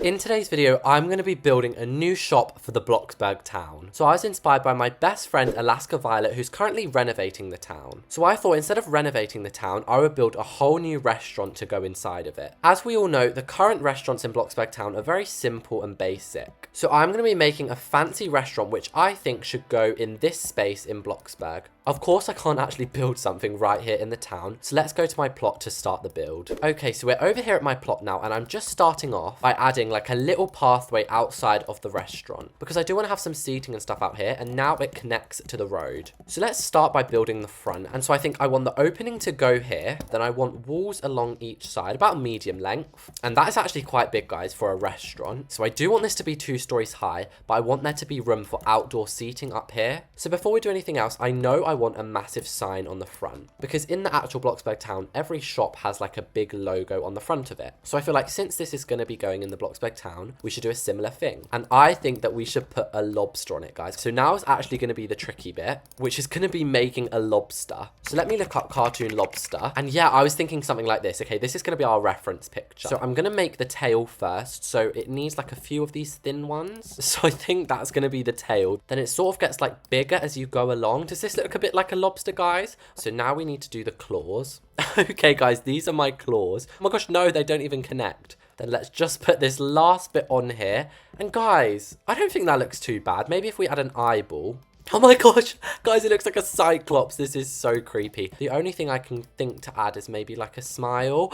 In today's video, I'm going to be building a new shop for the Bloxburg town. So I was inspired by my best friend Alaska Violet, who's currently renovating the town. So I thought instead of renovating the town, I would build a whole new restaurant to go inside of it. As we all know, the current restaurants in Bloxburg town are very simple and basic. So I'm going to be making a fancy restaurant which I think should go in this space in Bloxburg. Of course, I can't actually build something right here in the town, so let's go to my plot to start the build. Okay, so we're over here at my plot now, and I'm just starting off by adding like a little pathway outside of the restaurant, because I do want to have some seating and stuff out here, and now it connects to the road. So let's start by building the front, and so I think I want the opening to go here, then I want walls along each side, about medium length, and that is actually quite big, guys, for a restaurant. So I do want this to be 2 stories high, but I want there to be room for outdoor seating up here. So before we do anything else, I know I want a massive sign on the front, because in the actual Bloxburg town, every shop has like a big logo on the front of it. So I feel like since this is going to be going in the Bloxburg town, we should do a similar thing. And I think that we should put a lobster on it, guys. So now is actually going to be the tricky bit, which is going to be making a lobster. So let me look up cartoon lobster. And yeah, I was thinking something like this. Okay, this is going to be our reference picture. So I'm going to make the tail first. So it needs like a few of these thin ones. So I think that's going to be the tail. Then it sort of gets like bigger as you go along. Does this look a bit like a lobster, guys? So now we need to do the claws. Okay, guys, these are my claws. Oh my gosh, no, they don't even connect. Then let's just put this last bit on here. And guys, I don't think that looks too bad. Maybe if we add an eyeball. Oh my gosh, guys, it looks like a cyclops. This is so creepy. The only thing I can think to add is maybe like a smile.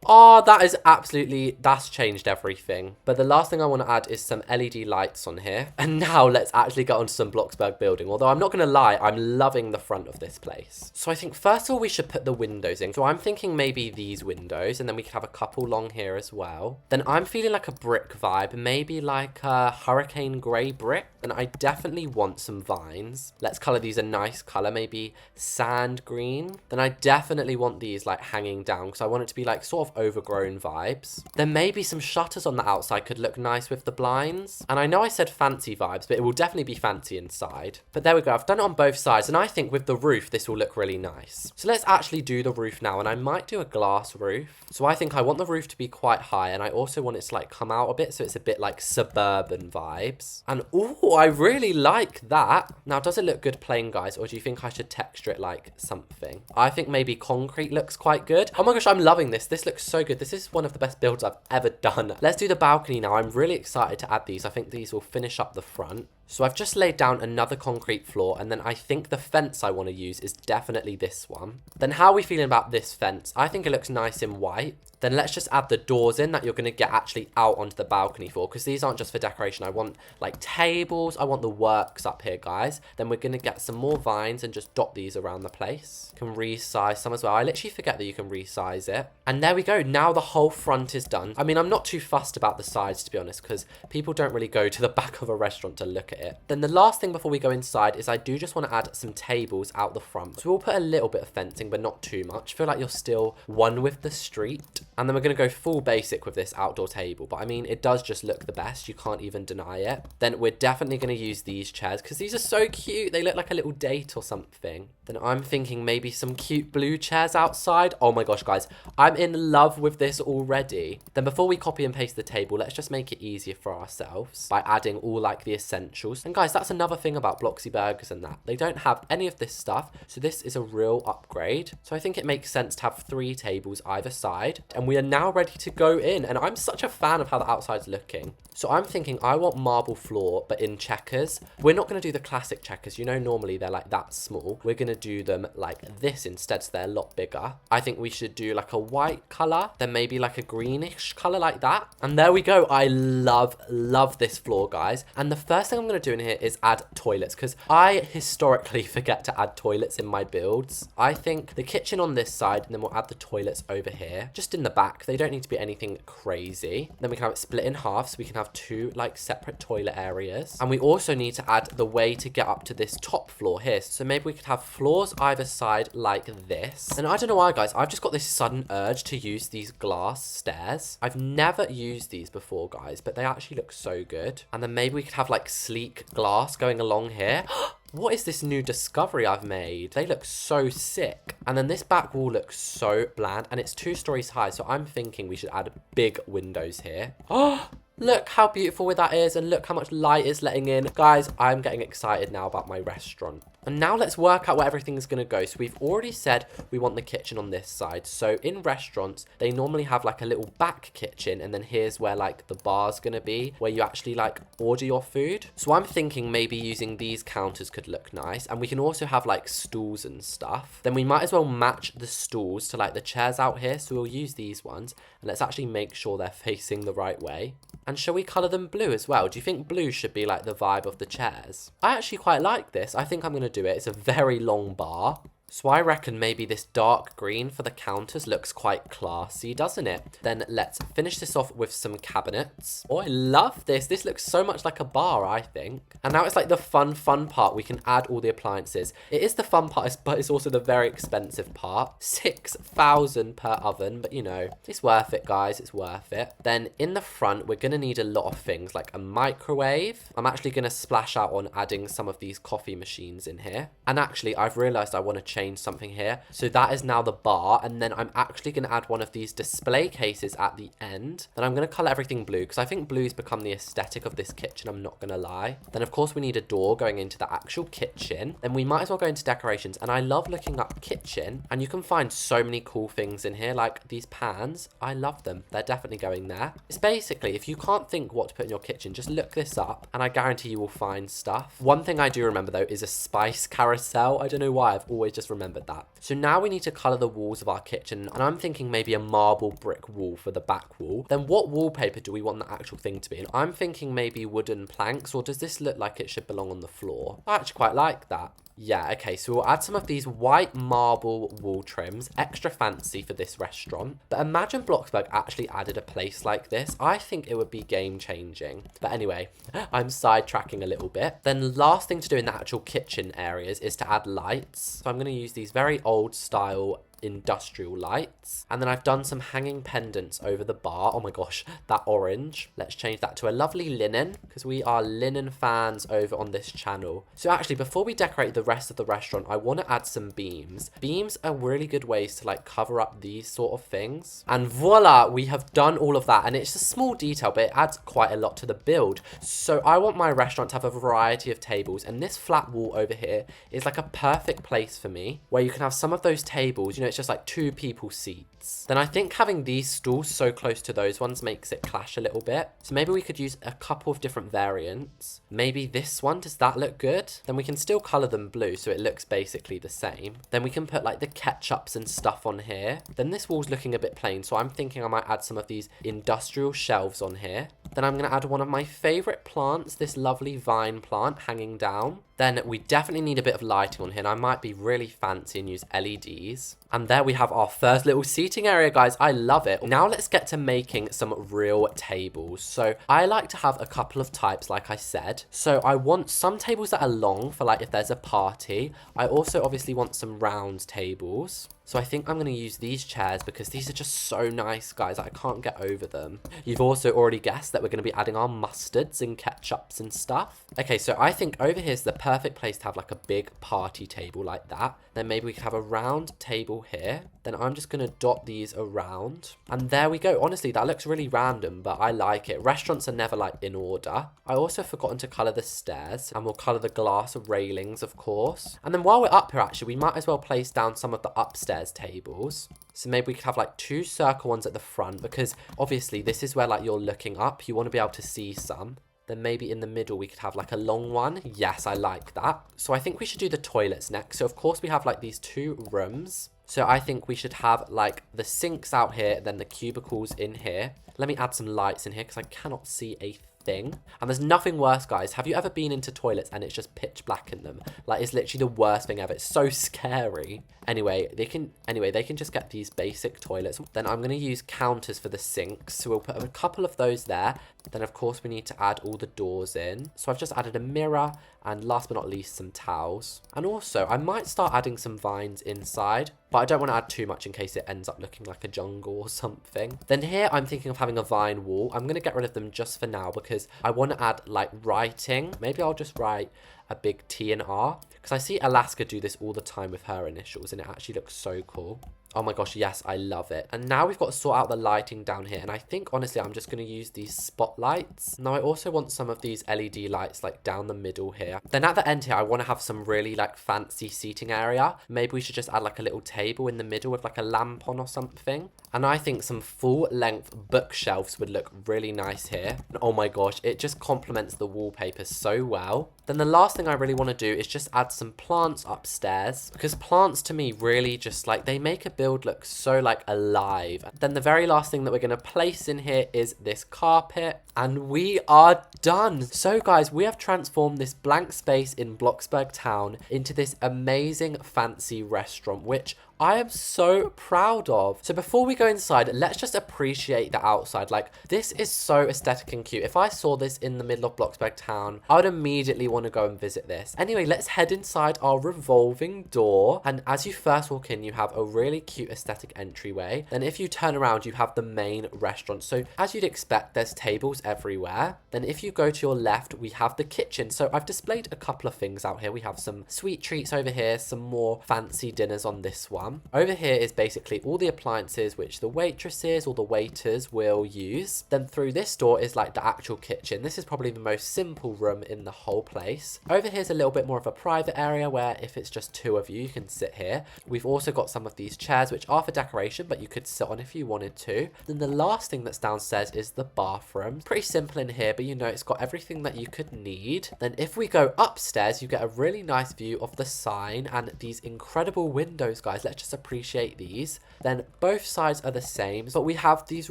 Oh, that is absolutely, that's changed everything. But the last thing I want to add is some LED lights on here. And now let's actually get onto some Bloxburg building. Although I'm not going to lie, I'm loving the front of this place. So I think first of all, we should put the windows in. So I'm thinking maybe these windows, and then we could have a couple long here as well. Then I'm feeling like a brick vibe, maybe like a hurricane grey brick. And I definitely want some vines. Let's color these a nice color, maybe sand green. Then I definitely want these like hanging down because I want it to be like sort of overgrown vibes. Then maybe some shutters on the outside could look nice with the blinds. And I know I said fancy vibes, but it will definitely be fancy inside. But there we go. I've done it on both sides, and I think with the roof, this will look really nice. So let's actually do the roof now, and I might do a glass roof. So I think I want the roof to be quite high, and I also want it to like come out a bit, so it's a bit like suburban vibes. And oh, I really like that. Now, does it look good plain, guys, or do you think I should texture it like something? I think maybe concrete looks quite good. Oh my gosh, I'm loving this. This looks so good. This is one of the best builds I've ever done. Let's do the balcony now. I'm really excited to add these. I think these will finish up the front. So I've just laid down another concrete floor, and then I think the fence I want to use is definitely this one. Then how are we feeling about this fence? I think it looks nice in white. Then let's just add the doors in that you're going to get actually out onto the balcony for, because these aren't just for decoration. I want like tables. I want the works up here, guys. Then we're going to get some more vines and just dot these around the place. Can resize some as well. I literally forget that you can resize it. And there we go. Now the whole front is done. I mean, I'm not too fussed about the sides, to be honest, because people don't really go to the back of a restaurant to look at it. Then the last thing before we go inside is I do just want to add some tables out the front. So we'll put a little bit of fencing, but not too much. I feel like you're still one with the street. And then we're going to go full basic with this outdoor table. But I mean, it does just look the best. You can't even deny it. Then we're definitely going to use these chairs because these are so cute. They look like a little date or something. Then I'm thinking maybe some cute blue chairs outside. Oh my gosh, guys. I'm in love with this already. Then before we copy and paste the table, let's just make it easier for ourselves by adding all like the essentials. And guys, that's another thing about BLOXBURGers and that. They don't have any of this stuff. So this is a real upgrade. So I think it makes sense to have 3 tables either side. And we are now ready to go in, and I'm such a fan of how the outside's looking. So I'm thinking I want marble floor, but in checkers. We're not going to do the classic checkers. You know, normally they're like that small. We're going to do them like this instead, so they're a lot bigger. I think we should do like a white color, then maybe like a greenish color like that. And there we go. I love this floor, guys. And the first thing I'm going to do in here is add toilets, because I historically forget to add toilets in my builds. I think the kitchen on this side, and then we'll add the toilets over here, just in the back. They don't need to be anything crazy. Then we can have it split in half, so we can have 2 like separate toilet areas. And we also need to add the way to get up to this top floor here. So maybe we could have floors either side like this. And I don't know why, guys, I've just got this sudden urge to use these glass stairs. I've never used these before, guys, but they actually look so good. And then maybe we could have like sleek glass going along here. What is this new discovery I've made? They look so sick. And then this back wall looks so bland, and it's 2 stories high. So I'm thinking we should add big windows here. Oh, Look how beautiful that is, and look how much light it's letting in. Guys, I'm getting excited now about my restaurant. And now let's work out where everything's going to go. So we've already said we want the kitchen on this side. So in restaurants, they normally have like a little back kitchen, and then here's where like the bar's going to be, where you actually like order your food. So I'm thinking maybe using these counters could look nice, and we can also have like stools and stuff. Then we might as well match the stools to like the chairs out here. So we'll use these ones, and let's actually make sure they're facing the right way. And shall we colour them blue as well? Do you think blue should be like the vibe of the chairs? I actually quite like this. I think I'm going to do it. It's a very long bar. So I reckon maybe this dark green for the counters looks quite classy, doesn't it? Then let's finish this off with some cabinets. Oh, I love this. This looks so much like a bar, I think. And now it's like the fun part. We can add all the appliances. It is the fun part, but it's also the very expensive part. 6,000 per oven, but you know, it's worth it, guys. It's worth it. Then in the front, we're going to need a lot of things like a microwave. I'm actually going to splash out on adding some of these coffee machines in here. And actually, I've realized I want to change something here. So that is now the bar, and then I'm actually going to add one of these display cases at the end. Then I'm going to color everything blue because I think blue's become the aesthetic of this kitchen, I'm not going to lie. Then of course we need a door going into the actual kitchen. Then we might as well go into decorations, and I love looking up kitchen, and you can find so many cool things in here, like these pans. I love them. They're definitely going there. It's basically, if you can't think what to put in your kitchen, just look this up and I guarantee you will find stuff. One thing I do remember though is a spice carousel. I don't know why, I've always just remembered that. So now we need to color the walls of our kitchen, and I'm thinking maybe a marble brick wall for the back wall. Then what wallpaper do we want the actual thing to be? And I'm thinking maybe wooden planks, or does this look like it should belong on the floor? I actually quite like that. Yeah, okay, so we'll add some of these white marble wall trims, extra fancy for this restaurant. But imagine Bloxburg actually added a place like this. I think it would be game changing. But anyway, I'm sidetracking a little bit. Then last thing to do in the actual kitchen areas is to add lights. So I'm going to use these very old style industrial lights, and then I've done some hanging pendants over the bar. Oh my gosh, that orange. Let's change that to a lovely linen, because we are linen fans over on this channel. So actually, before we decorate the rest of the restaurant, I want to add some beams. Beams are really good ways to like cover up these sort of things, and voila, we have done all of that. And it's a small detail, but it adds quite a lot to the build. So I want my restaurant to have a variety of tables, and this flat wall over here is like a perfect place for me, where you can have some of those tables, you know, it's just like 2 people seats. Then I think having these stools so close to those ones makes it clash a little bit. So maybe we could use a couple of different variants. Maybe this one, does that look good? Then we can still color them blue so it looks basically the same. Then we can put like the ketchups and stuff on here. Then this wall's looking a bit plain, so I'm thinking I might add some of these industrial shelves on here. Then I'm going to add one of my favorite plants, this lovely vine plant hanging down. Then we definitely need a bit of lighting on here, and I might be really fancy and use LEDs. And there we have our first little seating area, guys. I love it. Now let's get to making some real tables. So I like to have a couple of types, like I said. So I want some tables that are long for like if there's a party. I also obviously want some round tables. So I think I'm going to use these chairs because these are just so nice, guys. I can't get over them. You've also already guessed that we're going to be adding our mustards and ketchups and stuff. Okay, so I think over here is the perfect place to have like a big party table like that. Then maybe we could have a round table here. Then I'm just going to dot these around. And there we go. Honestly, that looks really random, but I like it. Restaurants are never like in order. I also forgotten to colour the stairs, and we'll colour the glass railings, of course. And then while we're up here, actually, we might as well place down some of the upstairs tables. So maybe we could have like 2 circle ones at the front, because obviously this is where like you're looking up. You want to be able to see some. Then maybe in the middle we could have like a long one. Yes, I like that. So I think we should do the toilets next. So of course we have like these 2 rooms. So I think we should have like the sinks out here, then the cubicles in here. Let me add some lights in here because I cannot see a thing. And there's nothing worse, guys. Have you ever been into toilets and it's just pitch black in them? Like, it's literally the worst thing ever. It's so scary. Anyway, they can just get these basic toilets. Then I'm going to use counters for the sinks. So we'll put a couple of those there. Then, of course, we need to add all the doors in. So I've just added a mirror and last but not least, some towels. And also, I might start adding some vines inside, but I don't want to add too much in case it ends up looking like a jungle or something. Then here, I'm thinking of having a vine wall. I'm going to get rid of them just for now because I want to add like writing. Maybe I'll just write a big T and R because I see Alaska do this all the time with her initials and it actually looks so cool. Oh my gosh, yes, I love it. And now we've got to sort out the lighting down here. And I think, honestly, I'm just going to use these spotlights. Now, I also want some of these LED lights, like, down the middle here. Then at the end here, I want to have some really, like, fancy seating area. Maybe we should just add, like, a little table in the middle with, like, a lamp on or something. And I think some full-length bookshelves would look really nice here. And oh my gosh, it just complements the wallpaper so well. Then the last thing I really want to do is just add some plants upstairs, because plants to me really just like, they make a build look so like alive. Then the very last thing that we're going to place in here is this carpet, and we are done. So guys, we have transformed this blank space in Bloxburg town into this amazing fancy restaurant, which I am so proud of. So before we go inside, let's just appreciate the outside. Like, this is so aesthetic and cute. If I saw this in the middle of Bloxburg town, I would immediately want to go and visit this. Anyway, let's head inside our revolving door. And as you first walk in, you have a really cute aesthetic entryway. Then if you turn around, you have the main restaurant. So as you'd expect, there's tables everywhere. Then if you go to your left, we have the kitchen. So I've displayed a couple of things out here. We have some sweet treats over here, some more fancy dinners on this one. Over here is basically all the appliances which the waitresses or the waiters will use. Then through this door is like the actual kitchen. This is probably the most simple room in the whole place. Over here is a little bit more of a private area where if it's just two of you, you can sit here. We've also got some of these chairs which are for decoration, but you could sit on if you wanted to. Then the last thing that's downstairs is the bathroom. Pretty simple in here, but you know, it's got everything that you could need. Then if we go upstairs, you get a really nice view of the sign and these incredible windows, guys. Let's just appreciate these. Then both sides are the same, but we have these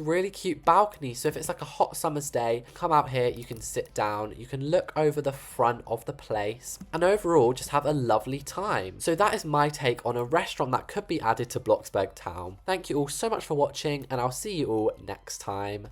really cute balconies. So if it's like a hot summer's day, come out here, you can sit down, you can look over the front of the place, and overall just have a lovely time. So that is my take on a restaurant that could be added to Bloxburg town. Thank you all so much for watching, and I'll see you all next time.